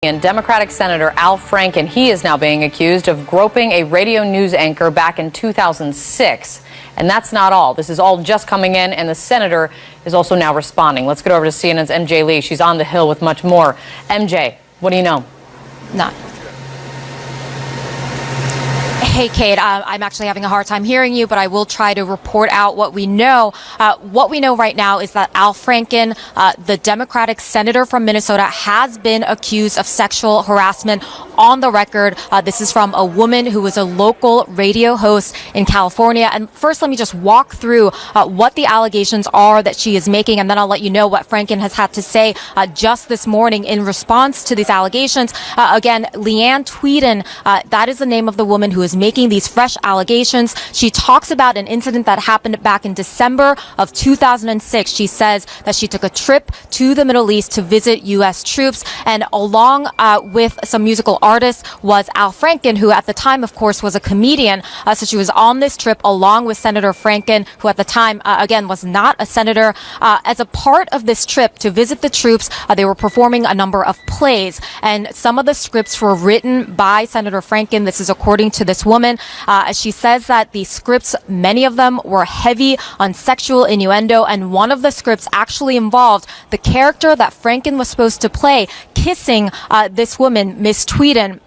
And Democratic Senator Al Franken, he is now being accused of groping a radio news anchor back in 2006. And that's not all. This is all just coming in, and the senator is also now responding. Let's get over to CNN's MJ Lee. She's on the Hill with much more. MJ, what do you know? None. Hey, Kate, I'm actually having a hard time hearing you, but I will try to report out what we know. What we know right now is that Al Franken, the Democratic senator from Minnesota, has been accused of sexual harassment on the record. This is from a woman who was a local radio host in California. And first, let me just walk through what the allegations are that she is making, and then I'll let you know what Franken has had to say just this morning in response to these allegations. Again, Leeann Tweeden, that is the name of the woman who is making these fresh allegations. She talks about an incident that happened back in December of 2006. She says that she took a trip to the Middle East to visit U.S. troops, and along with some musical artists was Al Franken, who at the time, of course, was a comedian. So she was on this trip along with Senator Franken, who at the time, again, was not a senator. As a part of this trip to visit the troops, they were performing a number of plays, and some of the scripts were written by Senator Franken. This is according to this woman. She says that the scripts, many of them were heavy on sexual innuendo, and one of the scripts actually involved the character that Franken was supposed to play kissing this woman, Miss Tweeden.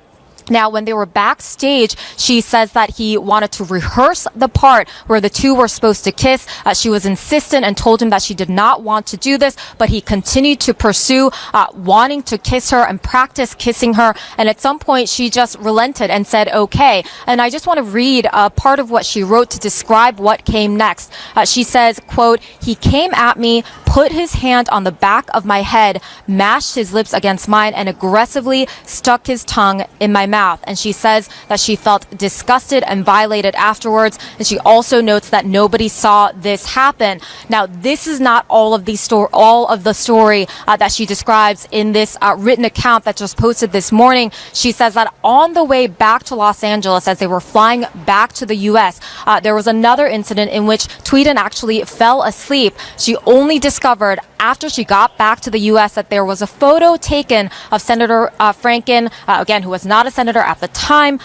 Now, when they were backstage, she says that he wanted to rehearse the part where the two were supposed to kiss. She was insistent and told him that she did not want to do this, but he continued to pursue wanting to kiss her and practice kissing her. And at some point, she just relented and said, okay. And I just want to read part of what she wrote to describe what came next. She says, quote, "He came at me, put his hand on the back of my head, mashed his lips against mine, and aggressively stuck his tongue in my mouth." And she says that she felt disgusted and violated afterwards. And she also notes that nobody saw this happen. Now, this is not all of the story that she describes in this written account that just posted this morning. She says that on the way back to Los Angeles, as they were flying back to the U.S., there was another incident in which Tweeden actually fell asleep. She only discovered after she got back to the U.S. that there was a photo taken of Senator Franken, again, who was not a senator at the time,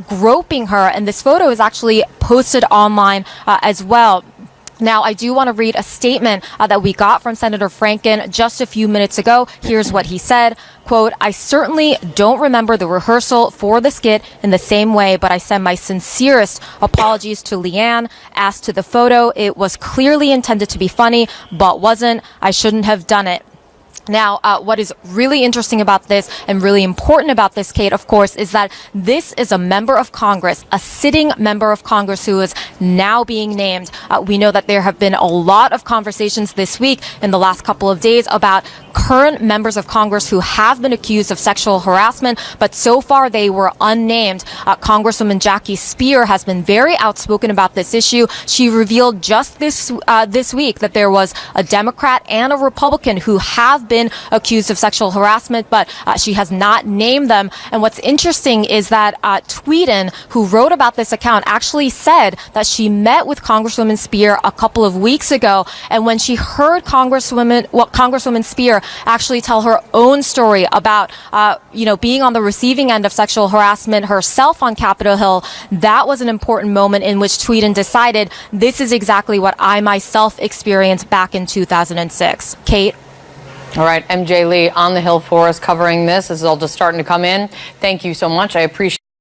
groping her. And this photo is actually posted online as well. Now, I do want to read a statement that we got from Senator Franken just a few minutes ago. Here's what he said. Quote, "I certainly don't remember the rehearsal for the skit in the same way, but I send my sincerest apologies to Leeann. As to the photo, it was clearly intended to be funny, but wasn't. I shouldn't have done it." Now, what is really interesting about this and really important about this, Kate, of course, is that this is a member of Congress, a sitting member of Congress who is now being named. We know that there have been a lot of conversations this week in the last couple of days about current members of Congress who have been accused of sexual harassment, but so far they were unnamed. Congresswoman Jackie Speier has been very outspoken about this issue. She revealed just this week that there was a Democrat and a Republican who have been accused of sexual harassment, but she has not named them. And what's interesting is that Tweeden, who wrote about this account, actually said that she met with Congresswoman Speier a couple of weeks ago, and when she heard Congresswoman Speier actually tell her own story about being on the receiving end of sexual harassment herself on Capitol Hill, that was an important moment in which Tweeden decided this is exactly what I myself experienced back in 2006. Kate? All right, MJ Lee on the Hill for us covering this. This is all just starting to come in. Thank you so much. I appreciate